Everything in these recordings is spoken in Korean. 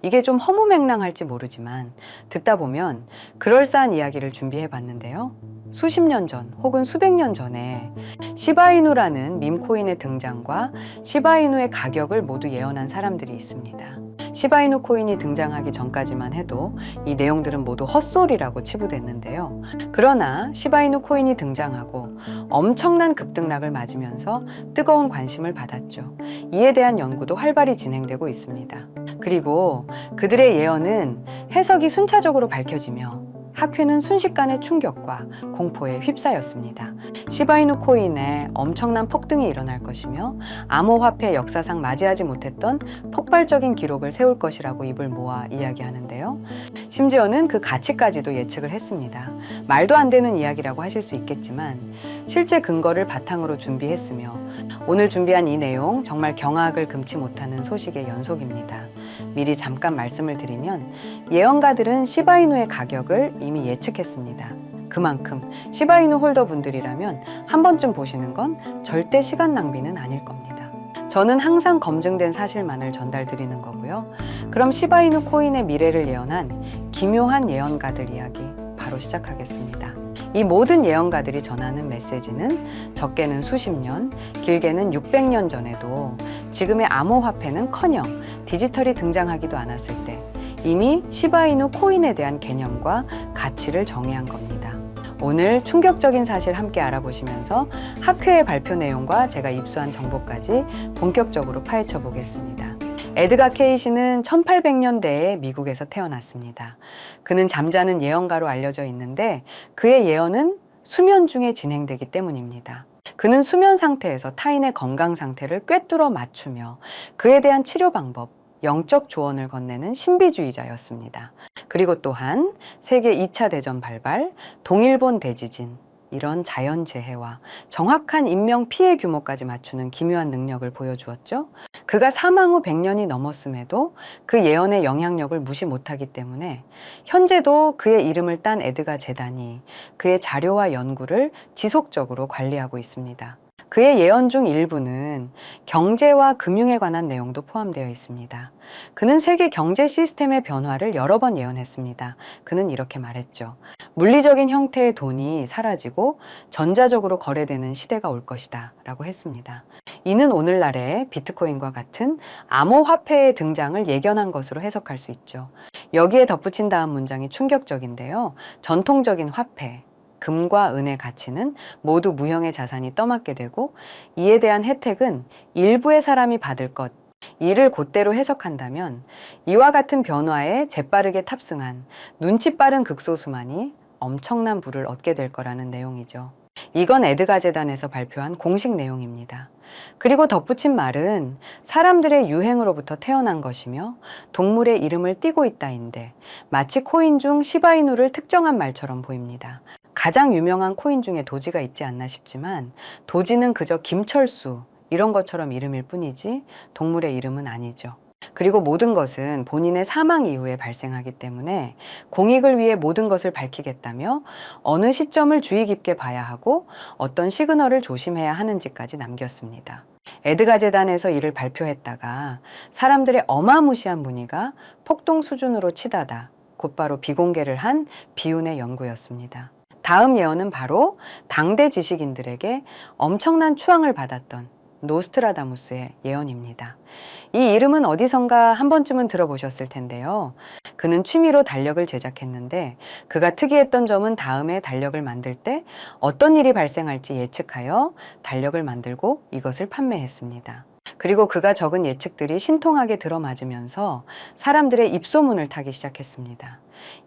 이게 좀 허무맹랑할지 모르지만 듣다 보면 그럴싸한 이야기를 준비해 봤는데요. 수십 년 전 혹은 수백 년 전에 시바이누라는 밈코인의 등장과 시바이누의 가격을 모두 예언한 사람들이 있습니다. 시바이누 코인이 등장하기 전까지만 해도 이 내용들은 모두 헛소리라고 치부됐는데요. 그러나 시바이누 코인이 등장하고 엄청난 급등락을 맞으면서 뜨거운 관심을 받았죠. 이에 대한 연구도 활발히 진행되고 있습니다. 그리고 그들의 예언은 해석이 순차적으로 밝혀지며 학회는 순식간의 충격과 공포에 휩싸였습니다. 시바이누 코인에 엄청난 폭등이 일어날 것이며 암호화폐 역사상 맞이하지 못했던 폭발적인 기록을 세울 것이라고 입을 모아 이야기하는데요. 심지어는 그 가치까지도 예측을 했습니다. 말도 안 되는 이야기라고 하실 수 있겠지만 실제 근거를 바탕으로 준비했으며 오늘 준비한 이 내용 정말 경악을 금치 못하는 소식의 연속입니다. 미리 잠깐 말씀을 드리면 예언가들은 시바이누의 가격을 이미 예측했습니다. 그만큼 시바이누 홀더 분들이라면 한 번쯤 보시는 건 절대 시간 낭비는 아닐 겁니다. 저는 항상 검증된 사실만을 전달드리는 거고요. 그럼 시바이누 코인의 미래를 예언한 기묘한 예언가들 이야기 바로 시작하겠습니다. 이 모든 예언가들이 전하는 메시지는 적게는 수십 년, 길게는 600년 전에도 지금의 암호화폐는커녕 디지털이 등장하기도 않았을 때 이미 시바이누 코인에 대한 개념과 가치를 정의한 겁니다. 오늘 충격적인 사실 함께 알아보시면서 학회의 발표 내용과 제가 입수한 정보까지 본격적으로 파헤쳐 보겠습니다. 에드가 케이시는 1800년대에 미국에서 태어났습니다. 그는 잠자는 예언가로 알려져 있는데 그의 예언은 수면 중에 진행되기 때문입니다. 그는 수면 상태에서 타인의 건강 상태를 꿰뚫어 맞추며 그에 대한 치료 방법, 영적 조언을 건네는 신비주의자였습니다. 그리고 또한 세계 2차 대전 발발, 동일본 대지진, 이런 자연재해와 정확한 인명 피해 규모까지 맞추는 기묘한 능력을 보여주었죠. 그가 사망 후 100년이 넘었음에도 그 예언의 영향력을 무시 못하기 때문에 현재도 그의 이름을 딴 에드가 재단이 그의 자료와 연구를 지속적으로 관리하고 있습니다. 그의 예언 중 일부는 경제와 금융에 관한 내용도 포함되어 있습니다. 그는 세계 경제 시스템의 변화를 여러 번 예언했습니다. 그는 이렇게 말했죠. 물리적인 형태의 돈이 사라지고 전자적으로 거래되는 시대가 올 것이다 라고 했습니다. 이는 오늘날의 비트코인과 같은 암호화폐의 등장을 예견한 것으로 해석할 수 있죠. 여기에 덧붙인 다음 문장이 충격적인데요. 전통적인 화폐, 금과 은의 가치는 모두 무형의 자산이 떠맡게 되고 이에 대한 혜택은 일부의 사람이 받을 것, 이를 곧대로 해석한다면 이와 같은 변화에 재빠르게 탑승한 눈치 빠른 극소수만이 엄청난 부를 얻게 될 거라는 내용이죠. 이건 에드가 재단에서 발표한 공식 내용입니다. 그리고 덧붙인 말은 사람들의 유행으로부터 태어난 것이며 동물의 이름을 띠고 있다인데 마치 코인 중 시바이누를 특정한 말처럼 보입니다. 가장 유명한 코인 중에 도지가 있지 않나 싶지만 도지는 그저 김철수 이런 것처럼 이름일 뿐이지 동물의 이름은 아니죠. 그리고 모든 것은 본인의 사망 이후에 발생하기 때문에 공익을 위해 모든 것을 밝히겠다며 어느 시점을 주의 깊게 봐야 하고 어떤 시그널을 조심해야 하는지까지 남겼습니다. 에드가 재단에서 이를 발표했다가 사람들의 어마무시한 문의가 폭동 수준으로 치닫아 곧바로 비공개를 한 비운의 연구였습니다. 다음 예언은 바로 당대 지식인들에게 엄청난 추앙을 받았던 노스트라다무스의 예언입니다. 이 이름은 어디선가 한 번쯤은 들어보셨을 텐데요. 그는 취미로 달력을 제작했는데 그가 특이했던 점은 다음에 달력을 만들 때 어떤 일이 발생할지 예측하여 달력을 만들고 이것을 판매했습니다. 그리고 그가 적은 예측들이 신통하게 들어맞으면서 사람들의 입소문을 타기 시작했습니다.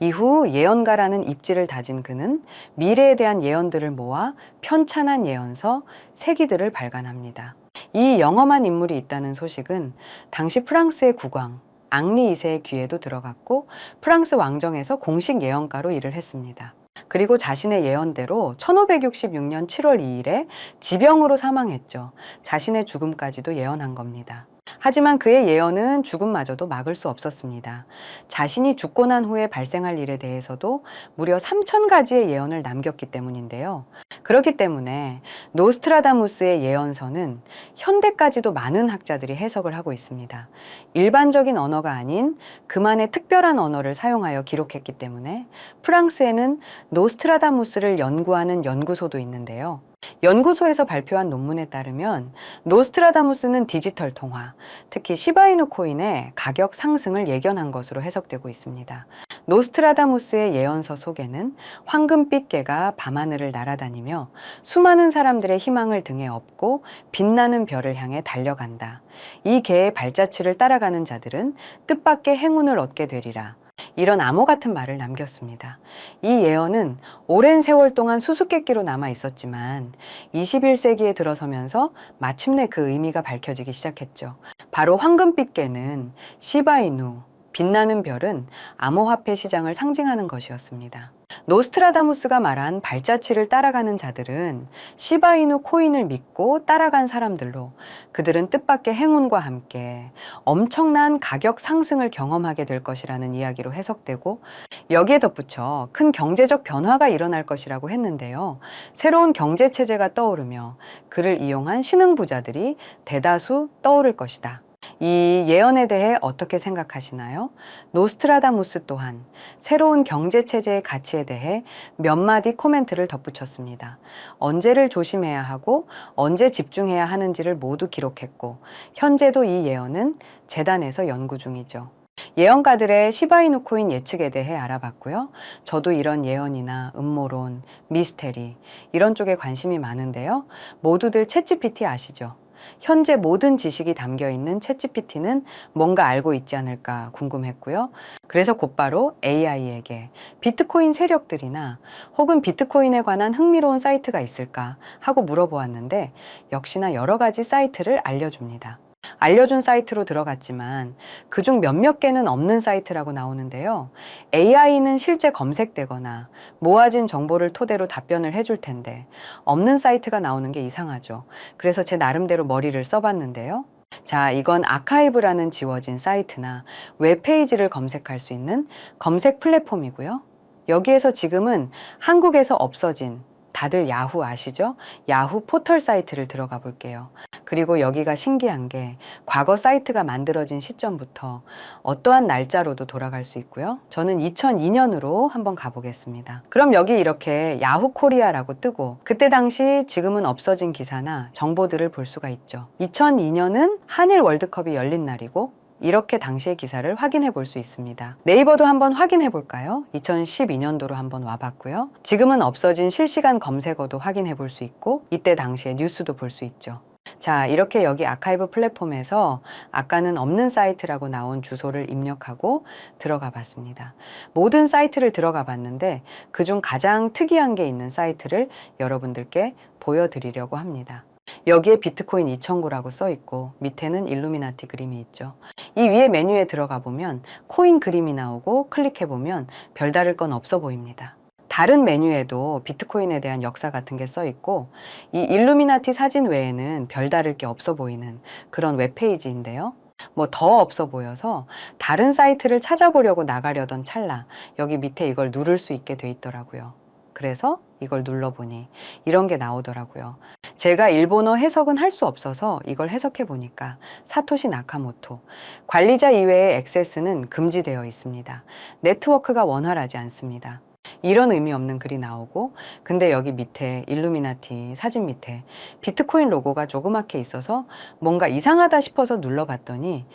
이후 예언가라는 입지를 다진 그는 미래에 대한 예언들을 모아 편찬한 예언서, 세기들을 발간합니다. 이 영험한 인물이 있다는 소식은 당시 프랑스의 국왕 앙리 2세의 귀에도 들어갔고 프랑스 왕정에서 공식 예언가로 일을 했습니다. 그리고 자신의 예언대로 1566년 7월 2일에 지병으로 사망했죠. 자신의 죽음까지도 예언한 겁니다. 하지만 그의 예언은 죽음마저도 막을 수 없었습니다. 자신이 죽고 난 후에 발생할 일에 대해서도 무려 3,000가지의 예언을 남겼기 때문인데요. 그렇기 때문에 노스트라다무스의 예언서는 현대까지도 많은 학자들이 해석을 하고 있습니다. 일반적인 언어가 아닌 그만의 특별한 언어를 사용하여 기록했기 때문에 프랑스에는 노스트라다무스를 연구하는 연구소도 있는데요. 연구소에서 발표한 논문에 따르면 노스트라다무스는 디지털 통화, 특히 시바이누 코인의 가격 상승을 예견한 것으로 해석되고 있습니다. 노스트라다무스의 예언서 속에는 황금빛 개가 밤하늘을 날아다니며 수많은 사람들의 희망을 등에 업고 빛나는 별을 향해 달려간다. 이 개의 발자취를 따라가는 자들은 뜻밖의 행운을 얻게 되리라. 이런 암호 같은 말을 남겼습니다. 이 예언은 오랜 세월 동안 수수께끼로 남아 있었지만 21세기에 들어서면서 마침내 그 의미가 밝혀지기 시작했죠. 바로 황금빛 개는 시바이누, 빛나는 별은 암호화폐 시장을 상징하는 것이었습니다. 노스트라다무스가 말한 발자취를 따라가는 자들은 시바이누 코인을 믿고 따라간 사람들로 그들은 뜻밖의 행운과 함께 엄청난 가격 상승을 경험하게 될 것이라는 이야기로 해석되고 여기에 덧붙여 큰 경제적 변화가 일어날 것이라고 했는데요. 새로운 경제체제가 떠오르며 그를 이용한 신흥부자들이 대다수 떠오를 것이다. 이 예언에 대해 어떻게 생각하시나요? 노스트라다무스 또한 새로운 경제체제의 가치에 대해 몇 마디 코멘트를 덧붙였습니다. 언제를 조심해야 하고 언제 집중해야 하는지를 모두 기록했고 현재도 이 예언은 재단에서 연구 중이죠. 예언가들의 시바이누 코인 예측에 대해 알아봤고요. 저도 이런 예언이나 음모론, 미스테리 이런 쪽에 관심이 많은데요. 모두들 챗GPT 아시죠? 현재 모든 지식이 담겨 있는 챗GPT는 뭔가 알고 있지 않을까 궁금했고요. 그래서 곧바로 AI에게 비트코인 세력들이나 혹은 비트코인에 관한 흥미로운 사이트가 있을까 하고 물어보았는데 역시나 여러 가지 사이트를 알려줍니다. 알려준 사이트로 들어갔지만 그중 몇몇 개는 없는 사이트라고 나오는데요. AI는 실제 검색되거나 모아진 정보를 토대로 답변을 해줄 텐데 없는 사이트가 나오는 게 이상하죠. 그래서 제 나름대로 머리를 써봤는데요. 자, 이건 아카이브라는 지워진 사이트나 웹페이지를 검색할 수 있는 검색 플랫폼이고요. 여기에서 지금은 한국에서 없어진 다들 야후 아시죠? 야후 포털 사이트를 들어가 볼게요. 그리고 여기가 신기한 게 과거 사이트가 만들어진 시점부터 어떠한 날짜로도 돌아갈 수 있고요. 저는 2002년으로 한번 가보겠습니다. 그럼 여기 이렇게 야후 코리아라고 뜨고 그때 당시 지금은 없어진 기사나 정보들을 볼 수가 있죠. 2002년은 한일 월드컵이 열린 날이고 이렇게 당시의 기사를 확인해 볼 수 있습니다. 네이버도 한번 확인해 볼까요? 2012년도로 한번 와봤고요. 지금은 없어진 실시간 검색어도 확인해 볼 수 있고 이때 당시의 뉴스도 볼 수 있죠. 자, 이렇게 여기 아카이브 플랫폼에서 아까는 없는 사이트라고 나온 주소를 입력하고 들어가 봤습니다. 모든 사이트를 들어가 봤는데 그중 가장 특이한 게 있는 사이트를 여러분들께 보여드리려고 합니다. 여기에 비트코인 2009라고 써 있고 밑에는 일루미나티 그림이 있죠. 이 위에 메뉴에 들어가 보면 코인 그림이 나오고 클릭해 보면 별다를 건 없어 보입니다. 다른 메뉴에도 비트코인에 대한 역사 같은 게 써 있고 이 일루미나티 사진 외에는 별다를 게 없어 보이는 그런 웹페이지인데요. 뭐 더 없어 보여서 다른 사이트를 찾아보려고 나가려던 찰나 여기 밑에 이걸 누를 수 있게 돼 있더라고요. 그래서 이걸 눌러보니 이런 게 나오더라고요. 제가 일본어 해석은 할 수 없어서 이걸 해석해 보니까 사토시 나카모토, 관리자 이외의 액세스는 금지되어 있습니다. 네트워크가 원활하지 않습니다. 이런 의미 없는 글이 나오고 근데 여기 밑에 일루미나티 사진 밑에 비트코인 로고가 조그맣게 있어서 뭔가 이상하다 싶어서 눌러봤더니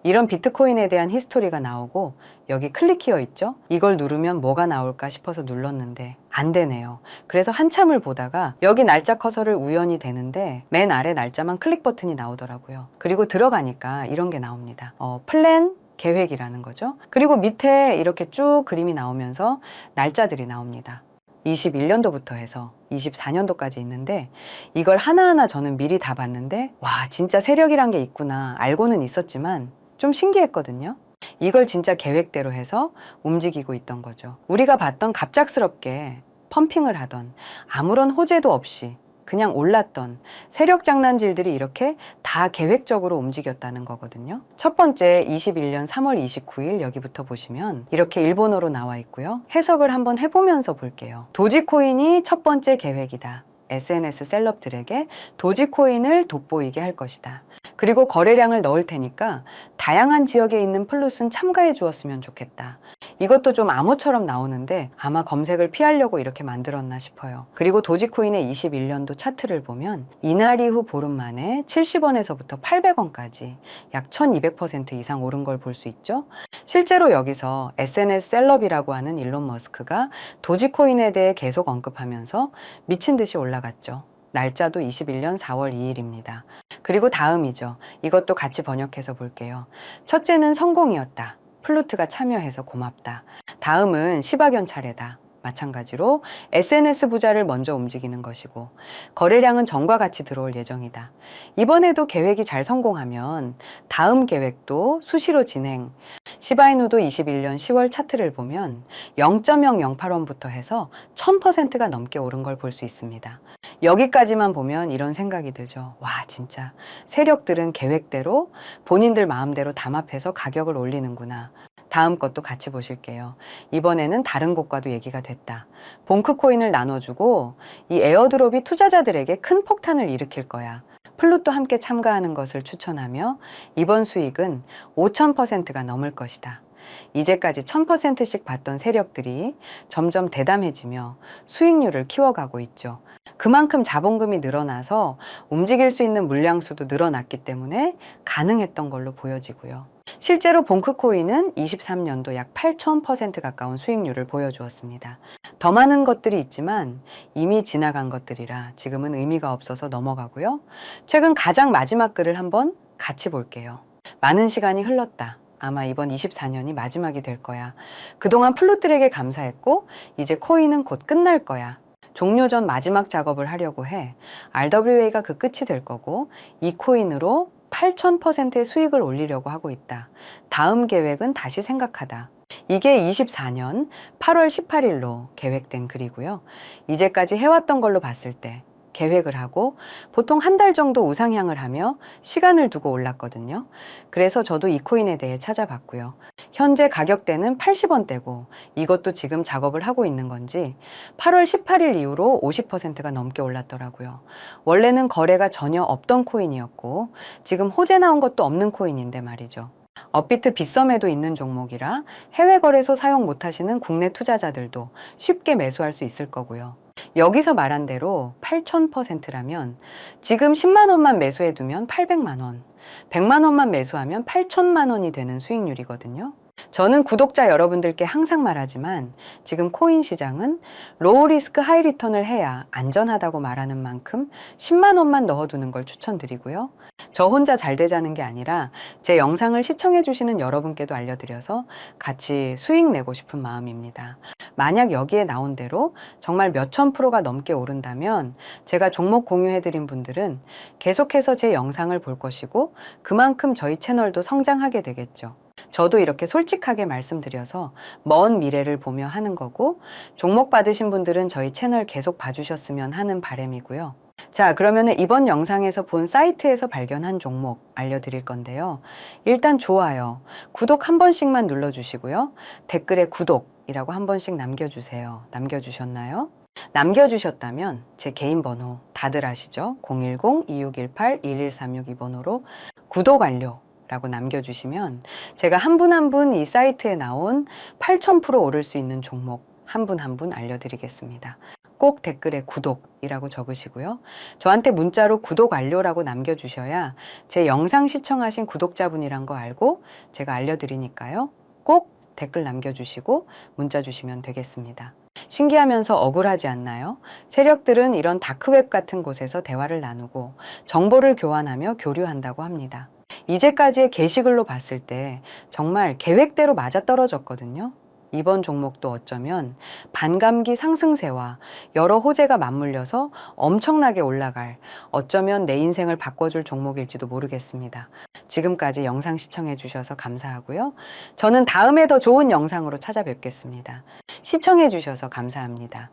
이런 비트코인에 대한 히스토리가 나오고 여기 클릭키어 있죠? 이걸 누르면 뭐가 나올까 싶어서 눌렀는데 안 되네요. 그래서 한참을 보다가 여기 날짜 커서를 우연히 되는데 맨 아래 날짜만 클릭 버튼이 나오더라고요. 그리고 들어가니까 이런 게 나옵니다. 플랜 계획이라는 거죠. 그리고 밑에 이렇게 쭉 그림이 나오면서 날짜들이 나옵니다. 21년도부터 해서 24년도까지 있는데 이걸 하나하나 저는 미리 다 봤는데 와 진짜 세력이란 게 있구나 알고는 있었지만 좀 신기했거든요. 이걸 진짜 계획대로 해서 움직이고 있던 거죠. 우리가 봤던 갑작스럽게 펌핑을 하던 아무런 호재도 없이 그냥 올랐던 세력 장난질들이 이렇게 다 계획적으로 움직였다는 거거든요. 첫 번째 21년 3월 29일 여기부터 보시면 이렇게 일본어로 나와 있고요. 해석을 한번 해보면서 볼게요. 도지코인이 첫 번째 계획이다. SNS 셀럽들에게 도지코인을 돋보이게 할 것이다. 그리고 거래량을 넣을 테니까 다양한 지역에 있는 플룻은 참가해 주었으면 좋겠다. 이것도 좀 암호처럼 나오는데 아마 검색을 피하려고 이렇게 만들었나 싶어요. 그리고 도지코인의 21년도 차트를 보면 이날 이후 보름 만에 70원에서부터 800원까지 약 1200% 이상 오른 걸 볼 수 있죠. 실제로 여기서 SNS 셀럽이라고 하는 일론 머스크가 도지코인에 대해 계속 언급하면서 미친 듯이 올라갔죠. 날짜도 21년 4월 2일입니다. 그리고 다음이죠. 이것도 같이 번역해서 볼게요. 첫째는 성공이었다. 플루트가 참여해서 고맙다. 다음은 시바견 차례다. 마찬가지로 SNS 부자를 먼저 움직이는 것이고 거래량은 전과 같이 들어올 예정이다. 이번에도 계획이 잘 성공하면 다음 계획도 수시로 진행. 시바이누도 21년 10월 차트를 보면 0.008원부터 해서 1000%가 넘게 오른 걸 볼 수 있습니다. 여기까지만 보면 이런 생각이 들죠. 와, 진짜 세력들은 계획대로 본인들 마음대로 담합해서 가격을 올리는구나. 다음 것도 같이 보실게요. 이번에는 다른 곳과도 얘기가 됐다. 봉크코인을 나눠주고 이 에어드롭이 투자자들에게 큰 폭탄을 일으킬 거야. 플룻도 함께 참가하는 것을 추천하며 이번 수익은 5000%가 넘을 것이다. 이제까지 1000%씩 받던 세력들이 점점 대담해지며 수익률을 키워가고 있죠. 그만큼 자본금이 늘어나서 움직일 수 있는 물량수도 늘어났기 때문에 가능했던 걸로 보여지고요. 실제로 봉크코인은 23년도 약 8000% 가까운 수익률을 보여주었습니다. 더 많은 것들이 있지만 이미 지나간 것들이라 지금은 의미가 없어서 넘어가고요. 최근 가장 마지막 글을 한번 같이 볼게요. 많은 시간이 흘렀다. 아마 이번 24년이 마지막이 될 거야. 그동안 플룻들에게 감사했고 이제 코인은 곧 끝날 거야. 종료 전 마지막 작업을 하려고 해. RWA가 그 끝이 될 거고 이 코인으로 8000%의 수익을 올리려고 하고 있다. 다음 계획은 다시 생각하다. 이게 24년 8월 18일로 계획된 글이고요. 이제까지 해왔던 걸로 봤을 때 계획을 하고 보통 한 달 정도 우상향을 하며 시간을 두고 올랐거든요. 그래서 저도 이 코인에 대해 찾아봤고요. 현재 가격대는 80원대고 이것도 지금 작업을 하고 있는 건지 8월 18일 이후로 50%가 넘게 올랐더라고요. 원래는 거래가 전혀 없던 코인이었고 지금 호재 나온 것도 없는 코인인데 말이죠. 업비트 빗썸에도 있는 종목이라 해외 거래소 사용 못하시는 국내 투자자들도 쉽게 매수할 수 있을 거고요. 여기서 말한 대로 8000%라면 지금 10만 원만 매수해 두면 800만 원, 100만 원만 매수하면 8천만 원이 되는 수익률이거든요. 저는 구독자 여러분들께 항상 말하지만 지금 코인 시장은 로우 리스크 하이 리턴을 해야 안전하다고 말하는 만큼 10만 원만 넣어두는 걸 추천드리고요. 저 혼자 잘 되자는 게 아니라 제 영상을 시청해 주시는 여러분께도 알려드려서 같이 수익 내고 싶은 마음입니다. 만약 여기에 나온 대로 정말 몇천 프로가 넘게 오른다면 제가 종목 공유해드린 분들은 계속해서 제 영상을 볼 것이고 그만큼 저희 채널도 성장하게 되겠죠. 저도 이렇게 솔직하게 말씀드려서 먼 미래를 보며 하는 거고 종목 받으신 분들은 저희 채널 계속 봐주셨으면 하는 바람이고요. 자, 그러면 이번 영상에서 본 사이트에서 발견한 종목 알려드릴 건데요. 일단 좋아요, 구독 한 번씩만 눌러주시고요. 댓글에 구독이라고 한 번씩 남겨주세요. 남겨주셨나요? 남겨주셨다면 제 개인 번호 다들 아시죠? 010-2618-1136 이 번호로 구독 완료 라고 남겨주시면 제가 한 분 한 분 이 사이트에 나온 8000% 오를 수 있는 종목 한 분 한 분 알려드리겠습니다. 꼭 댓글에 구독이라고 적으시고요. 저한테 문자로 구독 완료라고 남겨주셔야 제 영상 시청하신 구독자분이란 거 알고 제가 알려드리니까요. 꼭 댓글 남겨주시고 문자 주시면 되겠습니다. 신기하면서 억울하지 않나요? 세력들은 이런 다크웹 같은 곳에서 대화를 나누고 정보를 교환하며 교류한다고 합니다. 이제까지의 게시글로 봤을 때 정말 계획대로 맞아떨어졌거든요. 이번 종목도 어쩌면 반감기 상승세와 여러 호재가 맞물려서 엄청나게 올라갈, 어쩌면 내 인생을 바꿔줄 종목일지도 모르겠습니다. 지금까지 영상 시청해 주셔서 감사하고요. 저는 다음에 더 좋은 영상으로 찾아뵙겠습니다. 시청해 주셔서 감사합니다.